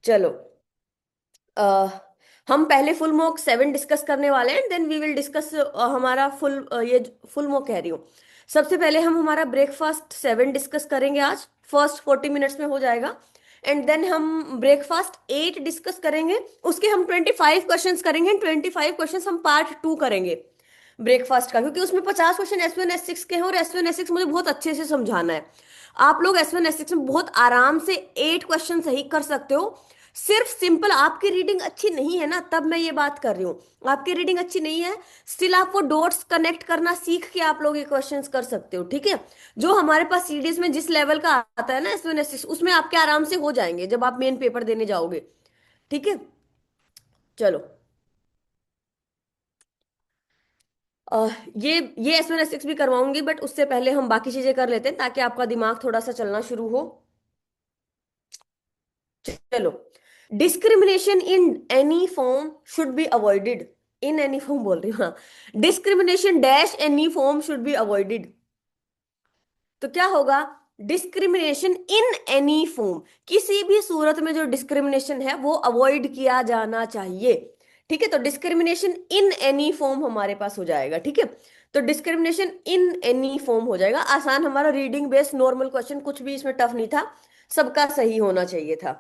चलो। अ, हम पहले फुल मॉक 7 डिस्कस करने वाले हैं, देन वी विल डिस्कस हमारा ये फुल मॉक कह रही हूँ। सबसे पहले हम हमारा ब्रेकफास्ट 7 डिस्कस करेंगे आज। फर्स्ट 40 मिनट्स में हो जाएगा। एंड देन हम ब्रेकफास्ट 8 डिस्कस करेंगे। उसके हम 25 क्वेश्चंस करेंगे। 25 क्वेश्चंस हम पार्ट 2 करेंगे ब्रेकफास्ट का, क्योंकि उसमें 50 क्वेश्चन S1 S6 के हैं और S1 S6 मुझे बहुत अच्छे से समझाना है। आप लोग S1 S6 में बहुत आराम से 8 क्वेश्चन सही कर सकते हो। सिर्फ सिंपल आपकी रीडिंग अच्छी नहीं है ना, तब मैं ये बात कर रही हूँ। आपकी रीडिंग अच्छी नहीं है, स्टिल आप वो डॉट्स कनेक्ट करना सीख के आप लोग ये क्वेश्चंस कर सकते हो, ठीक है। जो हमारे पास सीडीएस में जिस लेवल का आता है ना S1 S6, उसमें आपके आराम से हो जाएंगे जब आप मेन पेपर देने जाओगे, ठीक है। चलो। अ, ये ये S1 S6 भी करवाऊंगी, बट उससे पहले हम बाकी चीजें कर लेते हैं ताकि आपका दिमाग थोड़ा सा चलना शुरू हो। चलो। Discrimination in any form should be avoided. In any form बोल रही हूँ, हाँ। Discrimination dash any form should be avoided. तो क्या होगा? डिस्क्रिमिनेशन इन एनी फॉर्म, किसी भी सूरत में जो डिस्क्रिमिनेशन है वो अवॉइड किया जाना चाहिए, ठीक है। तो डिस्क्रिमिनेशन इन एनी फॉर्म हमारे पास हो जाएगा, ठीक है। तो डिस्क्रिमिनेशन इन एनी फॉर्म हो जाएगा आसान। हमारा रीडिंग बेस्ड नॉर्मल क्वेश्चन, कुछ भी इसमें टफ नहीं था, सबका सही होना चाहिए था,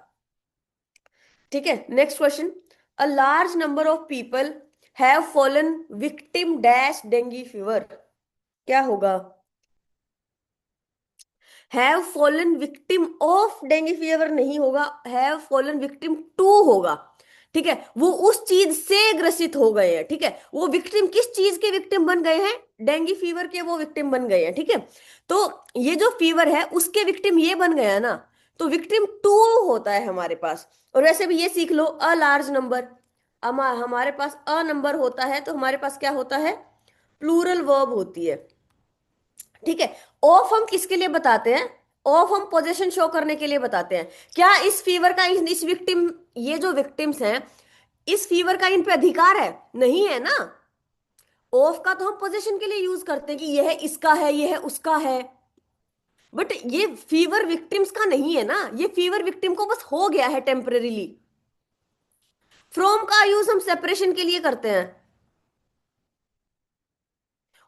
ठीक है। Next question. A large number of people have fallen victim dash dengue fever. क्या होगा? Have fallen victim of dengue fever नहीं होगा, हैव फॉलन विक्टिम टू होगा, ठीक है। वो उस चीज से ग्रसित हो गए हैं, ठीक है। वो विक्टिम किस चीज के विक्टिम बन गए हैं? डेंगू फीवर के वो विक्टिम बन गए हैं, ठीक है। तो ये जो फीवर है उसके विक्टिम ये बन गया ना, तो विक्टिम टू होता है हमारे पास। और वैसे भी ये सीख लो, अ लार्ज नंबर, हमारे पास अ नंबर होता है तो हमारे पास क्या होता है? प्लूरल वर्ब होती है, ठीक है। ऑफ हम किसके लिए बताते हैं? ऑफ हम पोजीशन शो करने के लिए बताते हैं। क्या इस फीवर का इस विक्टिम, ये जो विक्टिम्स हैं, इस फीवर का इन पे अधिकार है? नहीं है ना। ऑफ का तो हम पोजीशन के लिए यूज करते हैं कि यह इसका है, यह उसका है। बट ये फीवर विक्टिम्स का नहीं है ना, ये फीवर विक्टिम को बस हो गया है टेम्परेरीली। फ्रॉम का यूज हम सेपरेशन के लिए करते हैं,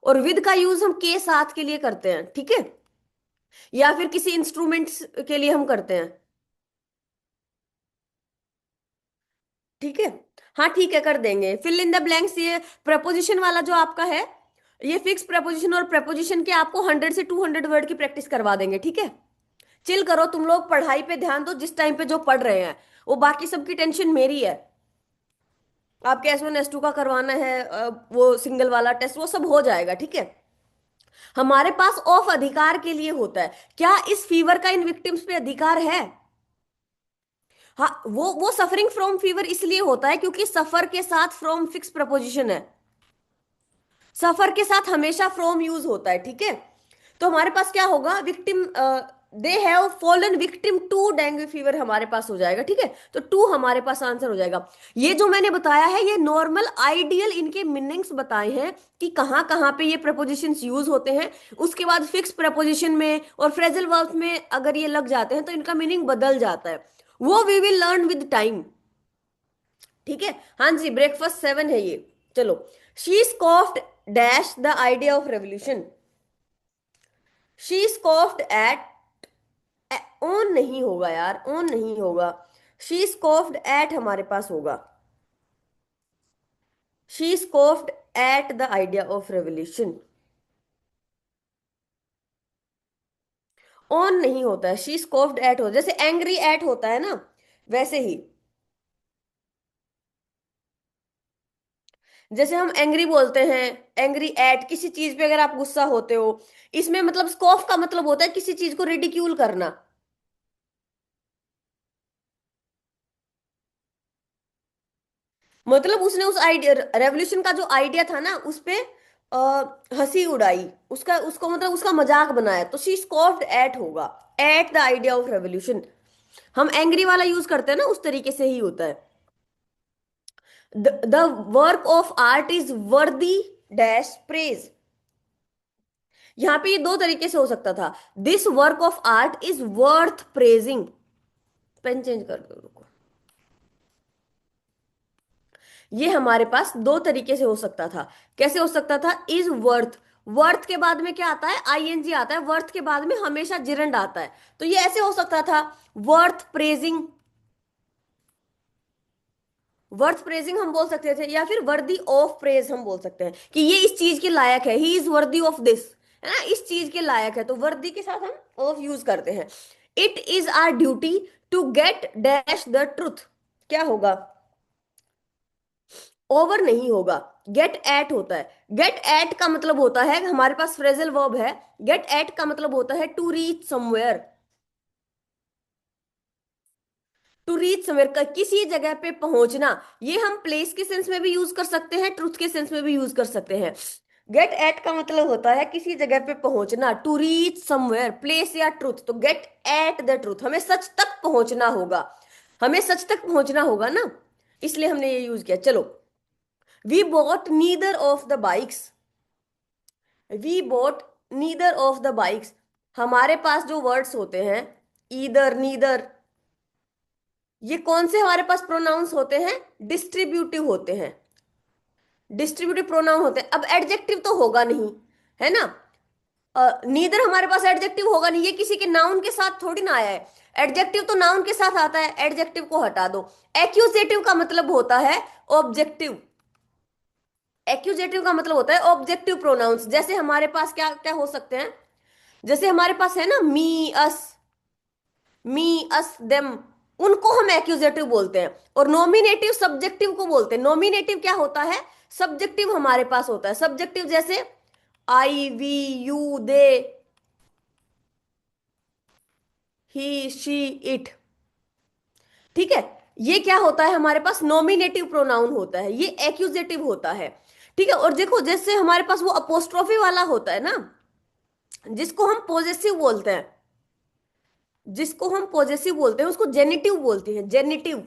और विद का यूज हम के साथ के लिए करते हैं, ठीक है। या फिर किसी इंस्ट्रूमेंट्स के लिए हम करते हैं, ठीक है। हाँ ठीक है, कर देंगे फिल इन द ब्लैंक्स। ये प्रपोजिशन वाला जो आपका है, ये फिक्स प्रपोजिशन और प्रपोजिशन के आपको 100 से 200 वर्ड की प्रैक्टिस करवा देंगे, ठीक है। चिल करो तुम लोग, पढ़ाई पे ध्यान दो जिस टाइम पे जो पढ़ रहे हैं। वो बाकी सबकी टेंशन मेरी है। आपके S1 S2 का करवाना है, वो सिंगल वाला टेस्ट वो सब हो जाएगा, ठीक है। हमारे पास ऑफ अधिकार के लिए होता है। क्या इस फीवर का इन विक्टिम्स पे अधिकार है? हाँ, वो सफरिंग फ्रॉम फीवर इसलिए होता है क्योंकि सफर के साथ फ्रॉम फिक्स प्रपोजिशन है। सफर के साथ हमेशा फ्रॉम यूज होता है, ठीक है। तो हमारे पास क्या होगा? Victim, they have fallen victim to dengue fever हमारे पास हो जाएगा, ठीक है। तो टू हमारे पास आंसर हो जाएगा। ये जो मैंने बताया है ये नॉर्मल आइडियल इनके मीनिंग्स बताए हैं कि कहाँ कहाँ पे ये प्रपोजिशंस यूज होते हैं। उसके बाद फिक्स प्रपोजिशन में और फ्रेजल वर्ब्स में अगर ये लग जाते हैं तो इनका मीनिंग बदल जाता है। वो we will learn with time, ठीक है। हाँ जी, ब्रेकफास्ट 7 है ये। चलो। She scoffed dash the idea of revolution. She scoffed at, ओन नहीं होगा यार, ओन नहीं होगा। शी स्कॉफ्ड एट हमारे पास होगा। She scoffed at the idea of revolution. ओन नहीं होता है, शी स्कॉफ्ड एट हो, जैसे एंग्री एट होता है ना, वैसे ही। जैसे हम एंग्री बोलते हैं, एंग्री एट किसी चीज पे अगर आप गुस्सा होते हो, इसमें मतलब स्कॉफ का मतलब होता है किसी चीज को रिडिक्यूल करना। मतलब उसने उस आइडिया, रेवोल्यूशन का जो आइडिया था ना उस पे अ, हंसी उड़ाई, उसका उसको मतलब उसका मजाक बनाया, तो शी स्कॉफ्ड एट होगा। At the idea of revolution. हम एंग्री वाला यूज करते हैं ना, उस तरीके से ही होता है। The work of art is worthy dash praise. यहाँ पे ये दो तरीके से हो सकता था। This work of art is worth praising. Pen change कर दो, रुको। ये हमारे पास दो तरीके से हो सकता था। कैसे हो सकता था? इज वर्थ, वर्थ के बाद में क्या आता है? आईएनजी आता है, वर्थ के बाद में हमेशा जिरंड आता है। तो ये ऐसे हो सकता था, वर्थ प्रेजिंग, वर्थ प्रेजिंग हम बोल सकते थे, या फिर वर्दी ऑफ प्रेज हम बोल सकते हैं कि ये इस चीज के लायक है, he is worthy of this, है ना, इस चीज के लायक है, तो वर्दी के साथ हम ऑफ यूज करते हैं। It is our duty to get dash the truth, क्या होगा? ओवर नहीं होगा, गेट एट होता है। गेट एट का मतलब होता है, हमारे पास फ्रेजल वर्ब है, गेट एट का मतलब होता है to reach somewhere, to reach somewhere का किसी जगह पे पहुंचना। ये हम प्लेस के सेंस में भी यूज कर सकते हैं, ट्रुथ के सेंस में भी यूज कर सकते हैं। गेट एट का मतलब होता है किसी जगह पे पहुंचना, टू रीच समवेयर, प्लेस या ट्रुथ, तो गेट एट द ट्रुथ, हमें सच तक पहुंचना होगा, हमें सच तक पहुंचना होगा ना, इसलिए हमने ये यूज किया। चलो, we bought neither of the bikes, we bought neither of the bikes, हमारे पास जो वर्ड्स होते हैं, ईदर, नीदर, ये कौन से हमारे पास प्रोनाउंस होते हैं? डिस्ट्रीब्यूटिव होते हैं, डिस्ट्रीब्यूटिव प्रोनाउन होते हैं। अब एडजेक्टिव तो होगा नहीं, है ना, नीदर हमारे पास एडजेक्टिव होगा नहीं, ये किसी के नाउन के साथ थोड़ी ना आया है, एडजेक्टिव तो नाउन के साथ आता है, एडजेक्टिव को हटा दो। एक्यूजेटिव का मतलब होता है ऑब्जेक्टिव, एक्यूजेटिव का मतलब होता है ऑब्जेक्टिव प्रोनाउंस। जैसे हमारे पास क्या क्या हो सकते हैं, जैसे हमारे पास है ना मी अस, मी अस देम, उनको हम एक्यूजेटिव बोलते हैं। और नॉमिनेटिव सब्जेक्टिव को बोलते हैं। नॉमिनेटिव क्या होता है? सब्जेक्टिव हमारे पास होता है, सब्जेक्टिव जैसे I we you they, he she it, ठीक है, ये क्या होता है? हमारे पास नॉमिनेटिव प्रोनाउन होता है, ये एक्यूजेटिव होता है। ठीक है, और देखो जैसे हमारे पास वो अपोस्ट्रोफी वाला होता है ना, जिसको हम पॉजेसिव बोलते हैं, जिसको हम पॉजेसिव बोलते हैं उसको जेनिटिव बोलते हैं, जेनिटिव।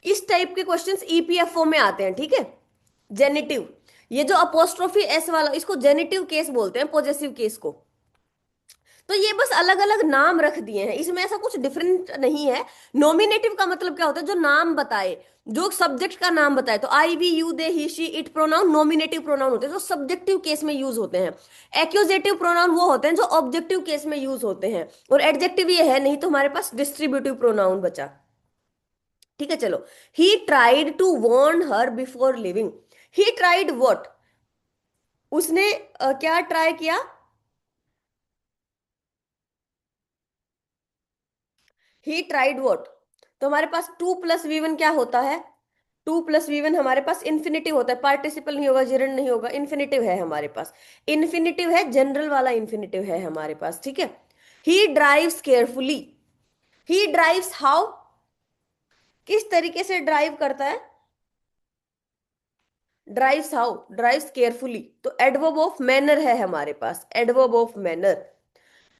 इस टाइप के क्वेश्चंस ईपीएफओ में आते हैं, ठीक है, जेनिटिव। ये जो अपोस्ट्रोफी एस वाला, इसको जेनिटिव केस बोलते हैं, पॉजेसिव केस को। तो ये बस अलग अलग नाम रख दिए हैं, इसमें ऐसा कुछ डिफरेंट नहीं है। नॉमिनेटिव का मतलब क्या होता है? जो नाम बताए, जो सब्जेक्ट का नाम बताए, तो I we you they he she it pronoun nominative pronoun होते हैं, जो सब्जेक्टिव केस में यूज होते हैं। एक्यूजेटिव प्रोनाउन वो होते हैं जो ऑब्जेक्टिव केस में यूज होते हैं। और एडजेक्टिव ये है नहीं, तो हमारे पास डिस्ट्रीब्यूटिव प्रोनाउन बचा। ठीक है, चलो, he tried to warn her before leaving, he tried what, उसने क्या ट्राई किया? ही ट्राइड वॉट, तो हमारे पास टू प्लस वी वन क्या होता है? टू प्लस वी वन हमारे पास इन्फिनेटिव होता है, पार्टिसिपल नहीं होगा, जिरंड नहीं होगा, इन्फिनेटिव है हमारे पास, इन्फिनेटिव है, जनरल वाला इन्फिनेटिव है हमारे पास, ठीक है। ही drives carefully, he drives how, किस तरीके से ड्राइव करता है? ड्राइव्स हाउ, ड्राइव्स केयरफुली, तो एडवर्ब ऑफ मैनर है हमारे पास, एडवर्ब ऑफ मैनर।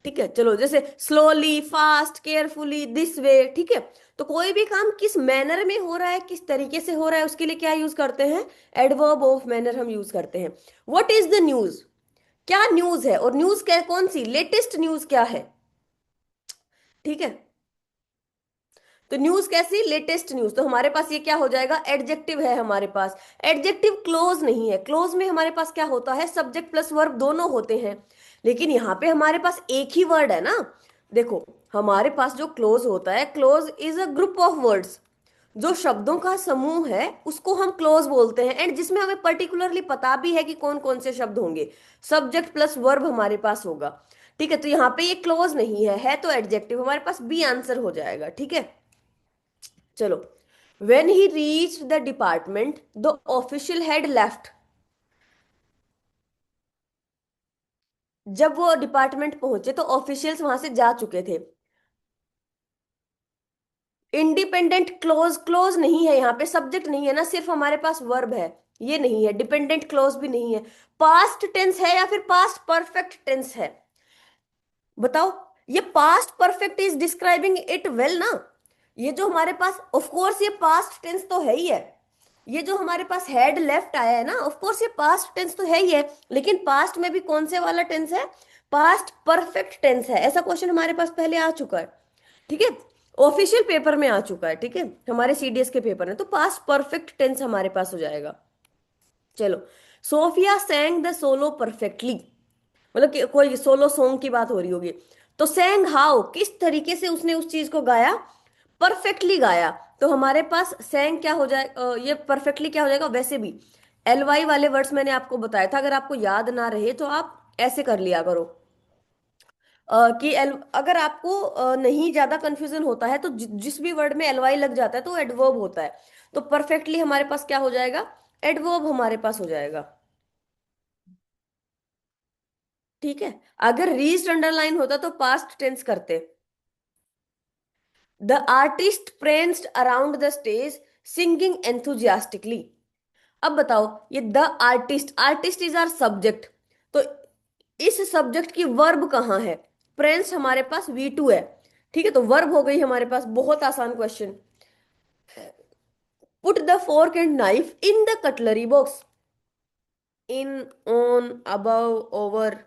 ठीक है, चलो, जैसे slowly, fast, carefully, this way, ठीक है। तो कोई भी काम किस मैनर में हो रहा है, किस तरीके से हो रहा है, उसके लिए क्या यूज करते हैं? एडवर्ब ऑफ मैनर हम यूज करते हैं। व्हाट इज द न्यूज, क्या न्यूज है? और न्यूज क्या, कौन सी लेटेस्ट न्यूज क्या है? ठीक है, तो न्यूज कैसी? लेटेस्ट न्यूज, तो हमारे पास ये क्या हो जाएगा? एडजेक्टिव है हमारे पास। एडजेक्टिव क्लोज नहीं है, क्लोज में हमारे पास क्या होता है? सब्जेक्ट प्लस वर्ब दोनों होते हैं, लेकिन यहाँ पे हमारे पास एक ही वर्ड है ना। देखो, हमारे पास जो क्लोज होता है, close is a group of words, जो शब्दों का समूह है उसको हम क्लोज बोलते हैं, एंड जिसमें हमें पर्टिकुलरली पता भी है कि कौन कौन से शब्द होंगे, सब्जेक्ट प्लस वर्ब हमारे पास होगा। ठीक है, तो यहाँ पे ये क्लोज नहीं है तो एडजेक्टिव हमारे पास बी आंसर हो जाएगा, ठीक है। चलो, when he reach the department the official had left, जब वो डिपार्टमेंट पहुंचे तो ऑफिशियल्स वहां से जा चुके थे। इंडिपेंडेंट क्लोज, क्लोज नहीं है यहाँ पे, सब्जेक्ट नहीं है ना, सिर्फ हमारे पास वर्ब है, ये नहीं है, डिपेंडेंट क्लोज भी नहीं है। पास्ट टेंस है या फिर पास्ट परफेक्ट टेंस है? बताओ, ये past perfect is describing it well ना, ये जो हमारे पास, ऑफ कोर्स ये पास्ट टेंस तो है ही है, ये जो हमारे पास हेड लेफ्ट आया है ना, ऑफ कोर्स ये पास्ट टेंस तो है ही है, लेकिन पास्ट में भी कौन से वाला टेंस है? पास्ट परफेक्ट टेंस है, ऐसा क्वेश्चन हमारे पास पहले आ चुका है, ठीक है। ऑफिशियल पेपर में आ चुका है, ठीक है, हमारे सीडीएस के पेपर में, तो पास्ट परफेक्ट टेंस हमारे पास हो जाएगा। चलो, Sophia sang the solo perfectly, मतलब कि कोई सोलो सॉन्ग की बात हो रही होगी। तो सैंग हाउ, किस तरीके से उसने उस चीज को गाया, परफेक्टली गाया। तो हमारे पास सैंग क्या हो जाए, ये परफेक्टली क्या हो जाएगा, वैसे भी एल वाई वाले वर्ड्स मैंने आपको बताया था, अगर आपको याद ना रहे तो आप ऐसे कर लिया करो। कि एल, अगर आपको नहीं ज्यादा कंफ्यूजन होता है तो जिस भी वर्ड में एल वाई लग जाता है तो एडवर्ब होता है। तो परफेक्टली हमारे पास क्या हो जाएगा, एडवर्ब हमारे पास हो जाएगा। ठीक है, अगर रीच्ड अंडरलाइन होता तो पास्ट टेंस करते। The artist pranced around the stage singing enthusiastically। अब बताओ, ये the artist, artist is our subject, तो इस सब्जेक्ट की वर्ब कहाँ है, प्रेंस हमारे पास V2 है। ठीक है, तो वर्ब हो गई हमारे पास, बहुत आसान question. Put the fork and knife in the cutlery box, in, on, above, over,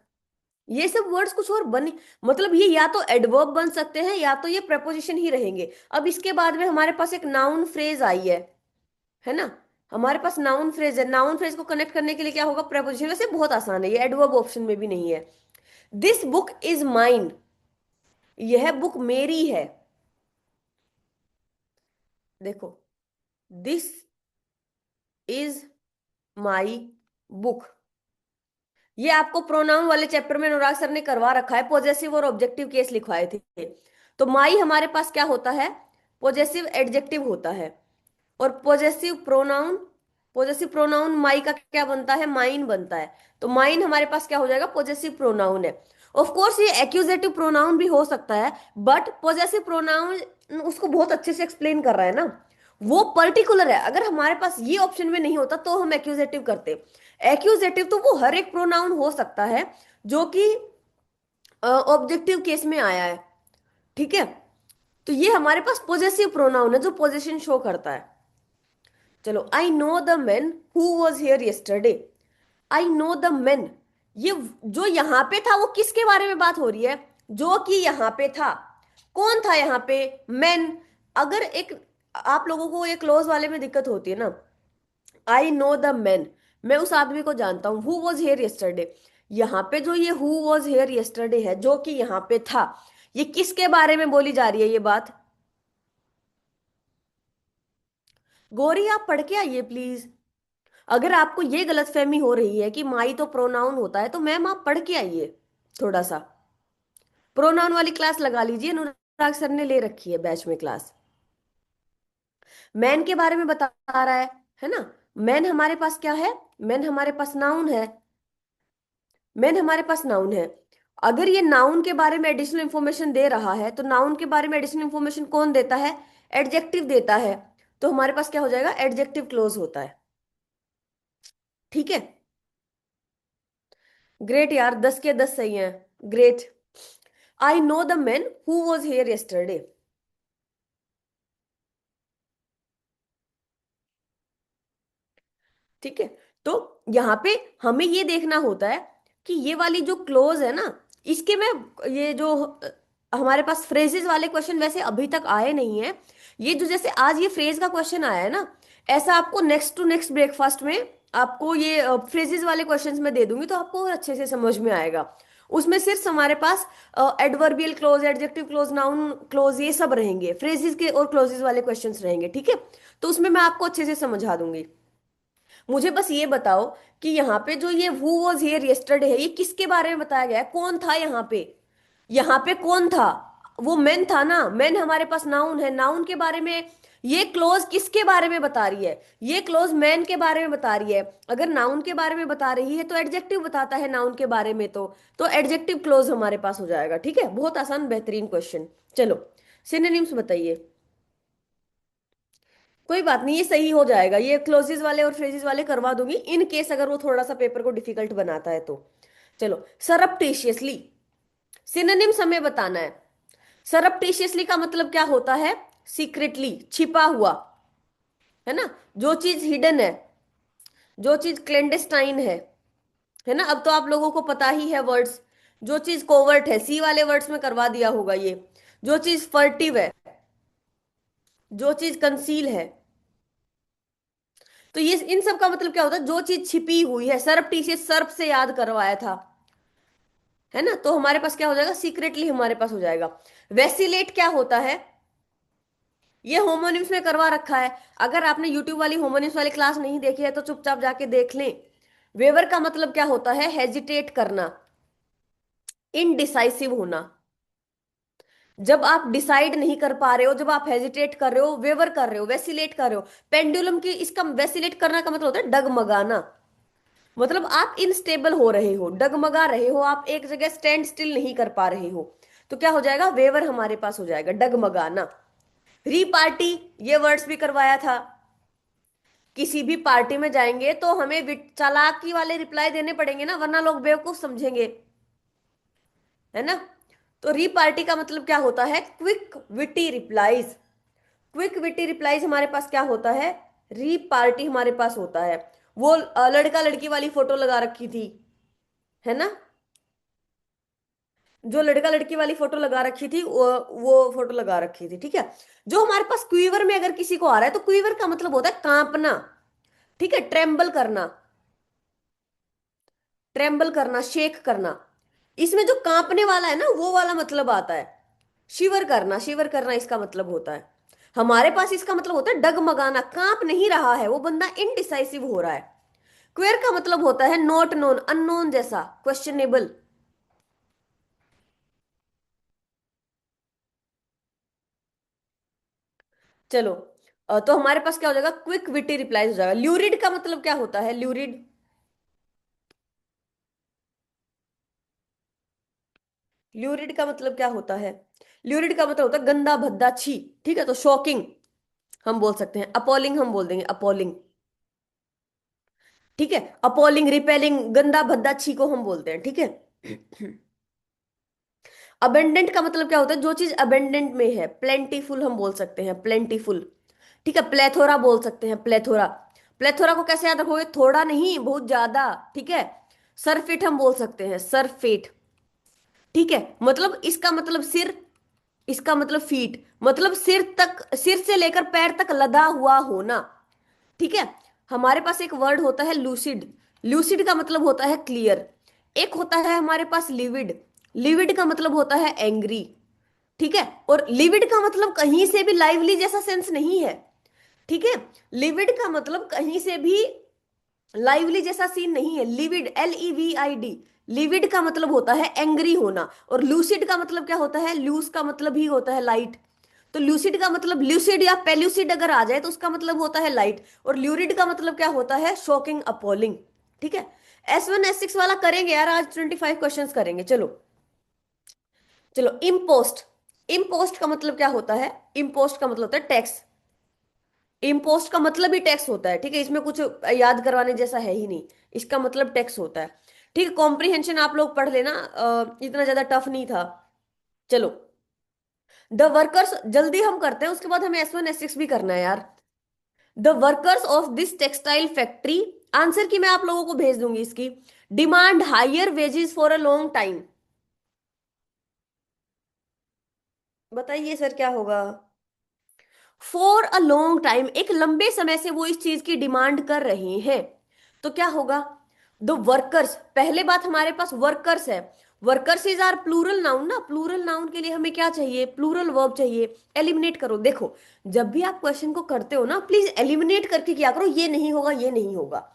ये सब वर्ड्स कुछ और बने, मतलब ये या तो एडवर्ब बन सकते हैं या तो ये प्रपोजिशन ही रहेंगे। अब इसके बाद में हमारे पास एक नाउन फ्रेज आई है ना, हमारे पास नाउन फ्रेज है, नाउन फ्रेज को कनेक्ट करने के लिए क्या होगा, प्रपोजिशन। वैसे बहुत आसान है, ये एडवर्ब ऑप्शन में भी नहीं है। दिस बुक इज माइन, यह बुक मेरी है। देखो, दिस इज माई बुक, ये आपको प्रोनाउन वाले चैप्टर में अनुराग सर ने करवा रखा है, पॉजेसिव और ऑब्जेक्टिव केस लिखवाए थे। तो माई हमारे पास क्या होता है, पॉजेसिव एडजेक्टिव होता है। और पॉजेसिव प्रोनाउन माई का क्या बनता है, माइन बनता है। तो माइन हमारे पास क्या हो जाएगा, पॉजेसिव प्रोनाउन है। ऑफ कोर्स ये एक्यूजेटिव प्रोनाउन भी हो सकता है, बट पॉजेसिव प्रोनाउन उसको बहुत अच्छे से एक्सप्लेन कर रहा है ना, वो पर्टिकुलर है। अगर हमारे पास ये ऑप्शन में नहीं होता तो हम एक्यूजेटिव करते। एक्यूजेटिव तो वो हर एक प्रोनाउन हो सकता है जो कि ऑब्जेक्टिव केस में आया है। ठीक है, तो ये हमारे पास पॉजेसिव प्रोनाउन है जो पोजीशन शो करता है। चलो, I know the man who was here yesterday, I know the man, ये जो यहां पे था वो किसके बारे में बात हो रही है, जो कि यहां पे था। कौन था यहाँ पे, मैन। अगर एक, आप लोगों को ये क्लोज वाले में दिक्कत होती है ना, आई नो द मैन, मैं उस आदमी को जानता हूं, हु वॉज हेयर यस्टरडे, यहाँ पे जो ये हु वॉज हेयर यस्टरडे है, जो कि यहाँ पे था, ये किसके बारे में बोली जा रही है ये बात। गौरी आप पढ़ के आइए प्लीज। अगर आपको ये गलतफहमी हो रही है कि माई तो प्रोनाउन होता है तो मैम आप पढ़ के आइए थोड़ा सा, प्रोनाउन वाली क्लास लगा लीजिए, अनुराग सर ने ले रखी है बैच में क्लास। मैन के बारे में बता रहा है ना। मैन हमारे पास क्या है, मैन हमारे पास नाउन है, मैन हमारे पास नाउन है। अगर ये नाउन के बारे में एडिशनल इंफॉर्मेशन दे रहा है तो नाउन के बारे में एडिशनल इंफॉर्मेशन कौन देता है, एडजेक्टिव देता है। तो हमारे पास क्या हो जाएगा, एडजेक्टिव क्लोज होता है। ठीक है, ग्रेट यार, 10 के 10 सही है, great. I know the man who was here yesterday. ठीक है, तो यहाँ पे हमें ये देखना होता है कि ये वाली जो क्लोज है ना, इसके में ये जो हमारे पास फ्रेजेस वाले क्वेश्चन वैसे अभी तक आए नहीं है। ये जो जैसे आज ये फ्रेज का क्वेश्चन आया है ना, ऐसा आपको नेक्स्ट टू नेक्स्ट ब्रेकफास्ट में आपको ये फ्रेजेस वाले क्वेश्चंस में दे दूंगी तो आपको और अच्छे से समझ में आएगा। उसमें सिर्फ हमारे पास adverbial clause, adjective clause, noun clause, ये सब रहेंगे, फ्रेजेस के और क्लोजेस वाले क्वेश्चंस रहेंगे। ठीक है, तो उसमें मैं आपको अच्छे से समझा दूंगी। मुझे बस ये बताओ कि यहाँ पे जो ये हु वॉज हियर यस्टरडे है, ये किसके बारे में बताया गया है, कौन था यहाँ पे, यहाँ पे कौन था, वो मैन था ना। मैन हमारे पास नाउन है, नाउन के बारे में ये क्लोज किसके बारे में बता रही है, ये क्लोज मैन के बारे में बता रही है। अगर नाउन के बारे में बता रही है तो एडजेक्टिव बताता है नाउन के बारे में, तो एडजेक्टिव क्लोज हमारे पास हो जाएगा। ठीक है, बहुत आसान बेहतरीन क्वेश्चन। चलो, सिनोनिम्स बताइए। कोई बात नहीं, ये सही हो जाएगा, ये क्लोजेस वाले और फ्रेजेस वाले करवा दूंगी इन केस अगर वो थोड़ा सा पेपर को डिफिकल्ट बनाता है तो। चलो, सरप्टिशियसली, सिनोनिम्स हमें बताना है। सरप्टिशियसली का मतलब क्या होता है, सीक्रेटली, छिपा हुआ, है ना, जो चीज हिडन है, जो चीज क्लेंडेस्टाइन है ना। अब तो आप लोगों को पता ही है वर्ड्स। जो चीज कोवर्ट है, सी वाले वर्ड्स में करवा दिया होगा ये। जो चीज फर्टिव है, जो चीज कंसील है। तो ये इन सब का मतलब क्या होता है, जो चीज छिपी हुई है। सरप्टिशियस, सर्प से याद करवाया था, है ना। तो हमारे पास क्या हो जाएगा, सीक्रेटली हमारे पास हो जाएगा। वेसिलेट क्या होता है, ये होमोनिम्स में करवा रखा है। अगर आपने यूट्यूब वाली होमोनिम्स वाली क्लास नहीं देखी है तो चुपचाप जाके देख लें। वेवर का मतलब क्या होता है, हेजिटेट करना, इनडिसाइसिव होना। जब आप डिसाइड नहीं कर पा रहे हो, जब आप हेजिटेट कर रहे हो, वेवर कर रहे हो, वेसिलेट कर रहे हो। पेंडुलम की, इसका वेसिलेट करना का मतलब होता है डगमगाना। मतलब आप इनस्टेबल हो रहे हो, डगमगा रहे हो, आप एक जगह स्टैंड स्टिल नहीं कर पा रहे हो। तो क्या हो जाएगा, वेवर हमारे पास हो जाएगा, डगमगाना। रीपार्टी, ये वर्ड्स भी करवाया था। किसी भी पार्टी में जाएंगे तो हमें चालाकी वाले रिप्लाई देने पड़ेंगे ना, वरना लोग बेवकूफ समझेंगे, है ना। तो रीपार्टी का मतलब क्या होता है, quick witty replies. Quick witty replies हमारे पास क्या होता है, रीपार्टी हमारे पास होता है। वो लड़का लड़की वाली फोटो लगा रखी थी, है ना। जो लड़का लड़की वाली फोटो लगा रखी थी, वो फोटो लगा रखी थी, ठीक है। जो हमारे पास क्वीवर में अगर किसी को आ रहा है, तो क्वीवर का मतलब होता है कांपना, ठीक है, ट्रेम्बल करना। ट्रेम्बल करना, शेक करना। इसमें जो कांपने वाला है ना, वो वाला मतलब आता है। शिवर करना, शिवर करना इसका मतलब होता है। हमारे पास इसका मतलब होता है डगमगाना, कांप नहीं रहा है वो बंदा, इनडिसाइसिव हो रहा है। क्वेर का मतलब होता है नॉट नोन, अननोन जैसा, क्वेश्चनेबल। चलो, तो हमारे पास क्या हो जाएगा, क्विक विटी रिप्लाईज हो जाएगा। ल्यूरिड का मतलब क्या होता है, ल्यूरिड। ल्यूरिड का मतलब क्या होता है, ल्यूरिड का मतलब होता है गंदा भद्दा छी, ठीक है। तो शॉकिंग हम बोल सकते हैं, अपॉलिंग हम बोल देंगे, अपॉलिंग, ठीक है। अपॉलिंग, रिपेलिंग, गंदा भद्दा छी को हम बोलते हैं, ठीक है। अबेंडेंट का मतलब क्या होता है, जो चीज अबेंडेंट में है। प्लेंटीफुल हम बोल सकते हैं, प्लेंटीफुल, ठीक है। प्लेथोरा बोल सकते हैं, प्लेथोरा। प्लेथोरा को कैसे याद रखोगे, थोड़ा नहीं बहुत ज्यादा, ठीक है। सरफिट हम बोल सकते हैं, सरफिट, ठीक है। मतलब इसका मतलब सिर, इसका मतलब फीट, मतलब सिर तक, सिर से लेकर पैर तक लदा हुआ होना, ठीक है। हमारे पास एक वर्ड होता है लूसिड। लूसिड का मतलब होता है क्लियर। एक होता है हमारे पास लिविड। लिविड का मतलब होता है एंग्री, ठीक है। और लिविड का मतलब कहीं से भी लाइवली जैसा सेंस नहीं है, ठीक है। लिविड का मतलब कहीं से भी लाइवली जैसा सीन नहीं है। लिविड, LEVID, लिविड का मतलब होता है एंग्री होना। और लूसिड का मतलब क्या होता है, लूस का मतलब ही होता है लाइट। तो लूसिड का मतलब, ल्यूसिड या पेल्यूसिड अगर आ जाए तो उसका मतलब होता है लाइट। और ल्यूरिड का मतलब क्या होता है, शॉकिंग, अपॉलिंग, ठीक है। S1 S6 वाला करेंगे यार, आज 25 क्वेश्चंस करेंगे, चलो। चलो, इम्पोस्ट। इम्पोस्ट का मतलब क्या होता है, इम्पोस्ट का मतलब होता है टैक्स। इम्पोस्ट का मतलब ही टैक्स होता है, ठीक है। इसमें कुछ याद करवाने जैसा है ही नहीं, इसका मतलब टैक्स होता है, ठीक है। कॉम्प्रिहेंशन आप लोग पढ़ लेना, इतना ज्यादा टफ नहीं था। चलो, द वर्कर्स जल्दी हम करते हैं, उसके बाद हमें S1 S6 भी करना है यार। The workers of this textile factory, answer की मैं आप लोगों को भेज दूंगी इसकी। Demand higher wages for a long time. बताइए सर क्या होगा, फॉर अ लॉन्ग टाइम, एक लंबे समय से वो इस चीज की डिमांड कर रहे हैं। तो क्या होगा, द वर्कर्स, पहले बात हमारे पास वर्कर्स है। Workers is our plural noun ना, प्लूरल नाउन के लिए हमें क्या चाहिए, प्लूरल वर्ब चाहिए। एलिमिनेट करो, देखो जब भी आप क्वेश्चन को करते हो ना, प्लीज एलिमिनेट करके किया करो, ये नहीं होगा, ये नहीं होगा।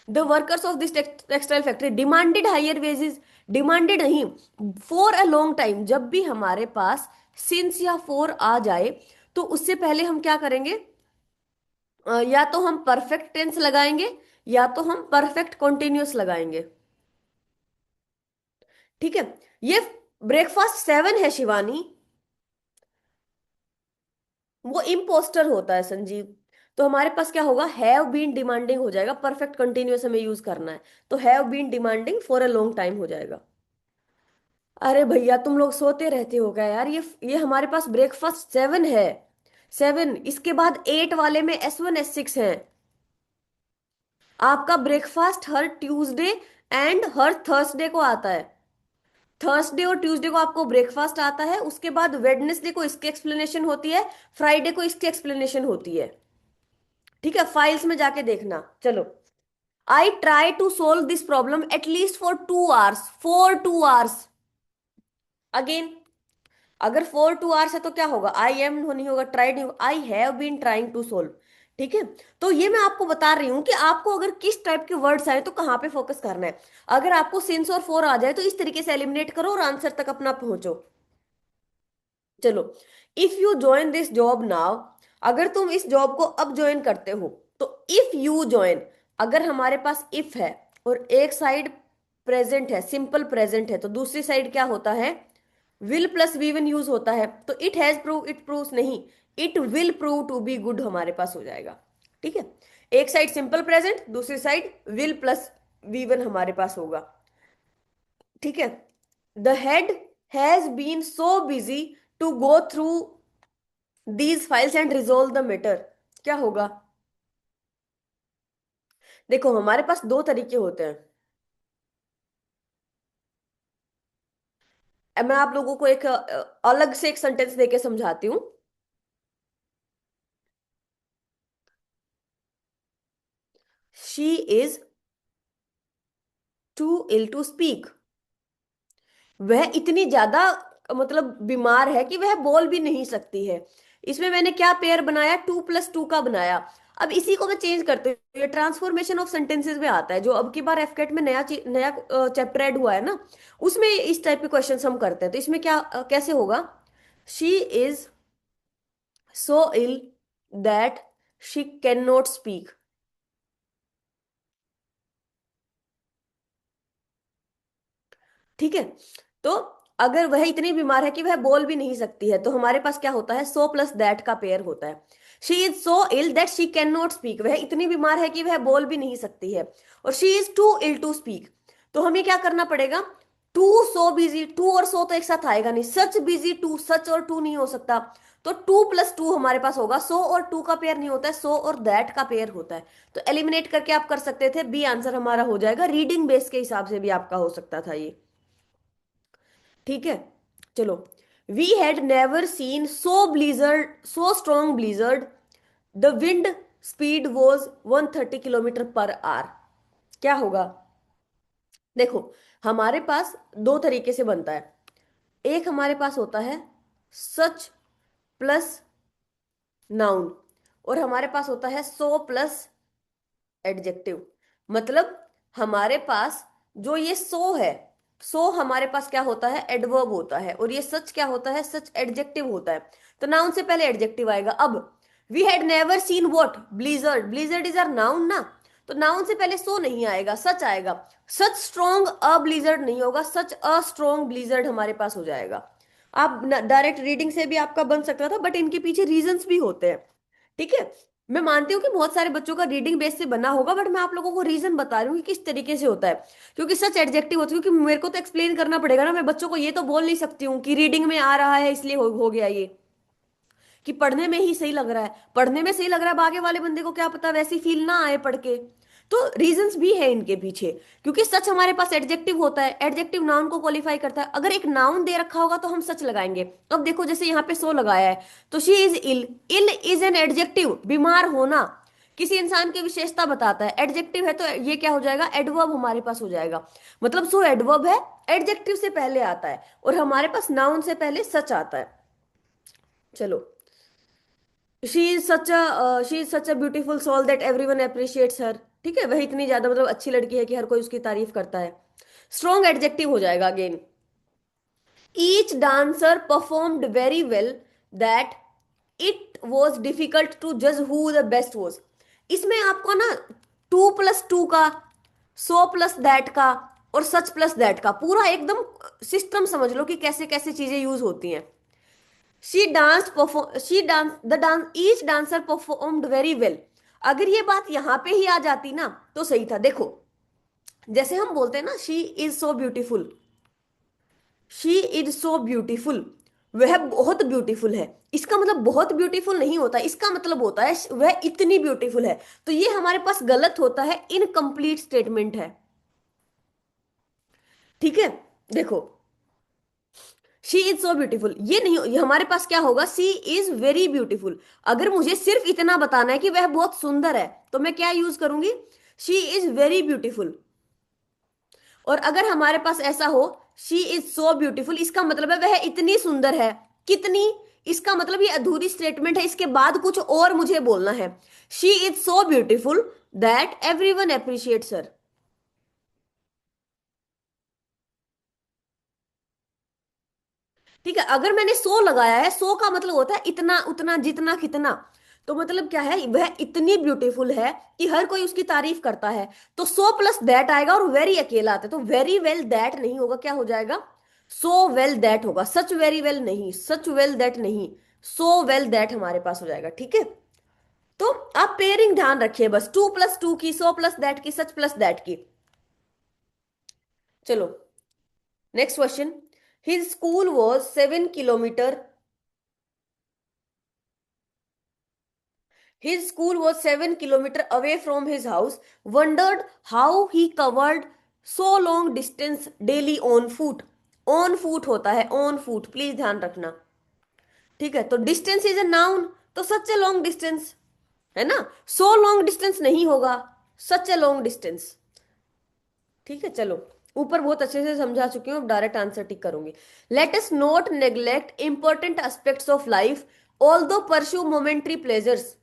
The workers of this textile factory demanded higher wages, demanded नहीं, फॉर अ लॉन्ग टाइम। जब भी हमारे पास सिंस या फॉर आ जाए, तो उससे पहले हम क्या करेंगे, या तो हम परफेक्ट टेंस लगाएंगे, या तो हम परफेक्ट कॉन्टिन्यूअस लगाएंगे, ठीक है। ये ब्रेकफास्ट 7 है शिवानी, वो इम्पोस्टर होता है संजीव। तो हमारे पास क्या होगा, हैव बीन डिमांडिंग हो जाएगा, परफेक्ट कंटिन्यूअस हमें यूज करना है। तो have been demanding for a long time हो जाएगा। अरे भैया तुम लोग सोते रहते हो क्या यार, ये हमारे पास ब्रेकफास्ट 7 है, 7, इसके बाद 8 वाले में S1 S6 है। आपका breakfast her Tuesday and her Thursday को आता है। थर्सडे और ट्यूसडे को आपको ब्रेकफास्ट आता है, उसके बाद वेडनेसडे को इसकी एक्सप्लेनेशन होती है, फ्राइडे को इसकी एक्सप्लेनेशन होती है। ठीक है, फाइल्स में जाके देखना। चलो, I try to solve this problem at least for 2 hours, for 2 hours. Again, अगर फॉर 2 आवर्स है तो क्या होगा, आई एम नहीं होगा, ट्राइड नहीं होगा, I have been trying to solve. ठीक है, तो ये मैं आपको बता रही हूं कि आपको अगर किस टाइप के वर्ड्स आए तो कहाँ पे फोकस करना है। अगर आपको सिंस और फोर आ जाए तो इस तरीके से एलिमिनेट करो और आंसर तक अपना पहुंचो। चलो, if you join this job now, अगर तुम इस जॉब को अब ज्वाइन करते हो, तो इफ यू ज्वाइन, अगर हमारे पास इफ है और एक साइड प्रेजेंट है, सिंपल प्रेजेंट है, तो दूसरी साइड क्या होता है, will plus we one use होता है। तो it has prove, it proves नहीं, it will prove to be good हमारे पास हो जाएगा। ठीक है, एक साइड सिंपल प्रेजेंट, दूसरी side will plus we one हमारे पास होगा। ठीक है, the head has been so busy to go through these files and resolve the matter, क्या होगा। देखो, हमारे पास दो तरीके होते हैं। अब मैं आप लोगों को एक अलग से एक सेंटेंस देके समझाती हूँ। She is too ill to speak, वह इतनी ज्यादा मतलब बीमार है कि वह बोल भी नहीं सकती है। इसमें मैंने क्या पेयर बनाया, 2+2 का बनाया। अब इसी को मैं चेंज करती हूँ, ये ट्रांसफॉर्मेशन ऑफ सेंटेंसेस में आता है, जो अब की बार एफकेट में नया चैप्टर ऐड हुआ है ना, उसमें इस टाइप के क्वेश्चन हम करते हैं। तो इसमें क्या कैसे होगा, she is so ill that she can not speak. ठीक है, तो अगर वह इतनी बीमार है कि वह बोल भी नहीं सकती है, तो हमारे पास क्या होता है, सो प्लस दैट का पेयर होता है। She is so ill that she can not speak, वह इतनी बीमार है कि वह बोल भी नहीं सकती है, और she is too ill to speak. तो हमें क्या करना पड़ेगा, टू सो बिजी, टू और सो तो एक साथ आएगा नहीं, सच बिजी टू, सच और टू नहीं हो सकता। तो 2+2 हमारे पास होगा, सो और टू का पेयर नहीं होता है, सो और दैट का पेयर होता है। तो एलिमिनेट करके आप कर सकते थे, बी आंसर हमारा हो जाएगा, रीडिंग बेस के हिसाब से भी आपका हो सकता था ये। ठीक है, चलो, we had never seen so blizzard, so strong blizzard, the wind speed was 130 kilometre per hour, क्या होगा। देखो, हमारे पास दो तरीके से बनता है। एक हमारे पास होता है सच प्लस नाउन, और हमारे पास होता है सो प्लस एडजेक्टिव। मतलब हमारे पास जो ये सो है, सो हमारे पास क्या होता है, एडवर्ब होता है, और ये सच क्या होता है, सच एडजेक्टिव होता है। तो नाउन से पहले एडजेक्टिव आएगा। अब we had never seen what, blizzard, blizzard is are noun ना, तो नाउन से पहले सो नहीं आएगा, सच आएगा। सच स्ट्रॉन्ग अ ब्लीजर्ड नहीं होगा, सच अ स्ट्रॉन्ग ब्लीजर्ड हमारे पास हो जाएगा। आप डायरेक्ट रीडिंग से भी आपका बन सकता था, बट इनके पीछे रीजंस भी होते हैं। ठीक है, मैं मानती हूँ कि बहुत सारे बच्चों का रीडिंग बेस से बना होगा, बट मैं आप लोगों को रीजन बता रही हूँ कि किस तरीके से होता है। क्योंकि सच एडजेक्टिव होती है, क्योंकि मेरे को तो एक्सप्लेन करना पड़ेगा ना, मैं बच्चों को ये तो बोल नहीं सकती हूँ कि रीडिंग में आ रहा है इसलिए हो गया ये, कि पढ़ने में ही सही लग रहा है, पढ़ने में सही लग रहा है, अब आगे वाले बंदे को क्या पता वैसी फील ना आए पढ़ के। तो रीजंस भी है इनके पीछे, क्योंकि सच हमारे पास एडजेक्टिव होता है, एडजेक्टिव नाउन को क्वालिफाई करता है। अगर एक नाउन दे रखा होगा तो हम सच लगाएंगे। अब देखो, जैसे यहाँ पे सो लगाया है, तो she is ill, ill is an adjective, बीमार होना किसी इंसान की विशेषता बताता है, एडजेक्टिव है, तो ये क्या हो जाएगा, एडवर्ब हमारे पास हो जाएगा। मतलब सो एडवर्ब है, एडजेक्टिव से पहले आता है, और हमारे पास नाउन से पहले सच आता है। चलो, she is such a beautiful soul that everyone appreciates her. ठीक है, वह इतनी ज्यादा मतलब अच्छी लड़की है कि हर कोई उसकी तारीफ करता है। स्ट्रॉन्ग एडजेक्टिव हो जाएगा again. Each dancer performed very well that it was difficult to जज हु द बेस्ट वॉज। इसमें आपको ना 2+2 का, सो प्लस दैट का, और सच प्लस दैट का पूरा एकदम सिस्टम समझ लो कि कैसे कैसे चीजें यूज होती हैं। The dance, each dancer performed very well. अगर ये बात यहां पे ही आ जाती ना तो सही था। देखो, जैसे हम बोलते हैं ना, she is so beautiful, she is so beautiful, वह बहुत ब्यूटीफुल है, इसका मतलब बहुत ब्यूटीफुल नहीं होता, इसका मतलब होता है वह इतनी ब्यूटीफुल है। तो ये हमारे पास गलत होता है, इनकम्प्लीट स्टेटमेंट है। ठीक है, देखो, शी इज सो ब्यूटीफुल ये नहीं, ये हमारे पास क्या होगा, सी इज वेरी ब्यूटीफुल। अगर मुझे सिर्फ इतना बताना है कि वह बहुत सुंदर है, तो मैं क्या यूज करूंगी, शी इज वेरी ब्यूटीफुल। और अगर हमारे पास ऐसा हो, शी इज सो ब्यूटीफुल, इसका मतलब है वह इतनी सुंदर है। कितनी, इसका मतलब ये अधूरी स्टेटमेंट है, इसके बाद कुछ और मुझे बोलना है। She is so beautiful that everyone appreciates her. ठीक है, अगर मैंने सो लगाया है, सो का मतलब होता है इतना, उतना, जितना, कितना। तो मतलब क्या है, वह इतनी ब्यूटीफुल है कि हर कोई उसकी तारीफ करता है। तो सो प्लस दैट आएगा, और वेरी अकेला आता है, तो वेरी वेल दैट नहीं होगा, क्या हो जाएगा, सो वेल दैट होगा। सच वेरी वेल नहीं, सच वेल दैट नहीं, सो वेल दैट हमारे पास हो जाएगा। ठीक है, तो आप पेयरिंग ध्यान रखिए बस, टू प्लस टू की, सो प्लस दैट की, सच प्लस दैट की। चलो, next question. His school was 7 kilometre, his school was 7 kilometers away from his house, wondered how he covered so long distance daily on foot। on foot होता है, on foot, please ध्यान रखना। ठीक है, तो distance is a noun, तो सच a long distance, है ना। सो लॉन्ग डिस्टेंस नहीं होगा, सच ए लॉन्ग डिस्टेंस। ठीक है, चलो, ऊपर बहुत अच्छे से समझा चुकी हूँ, अब डायरेक्ट आंसर टिक करूंगी। Let us not neglect important aspects of life although pursue momentary pleasures.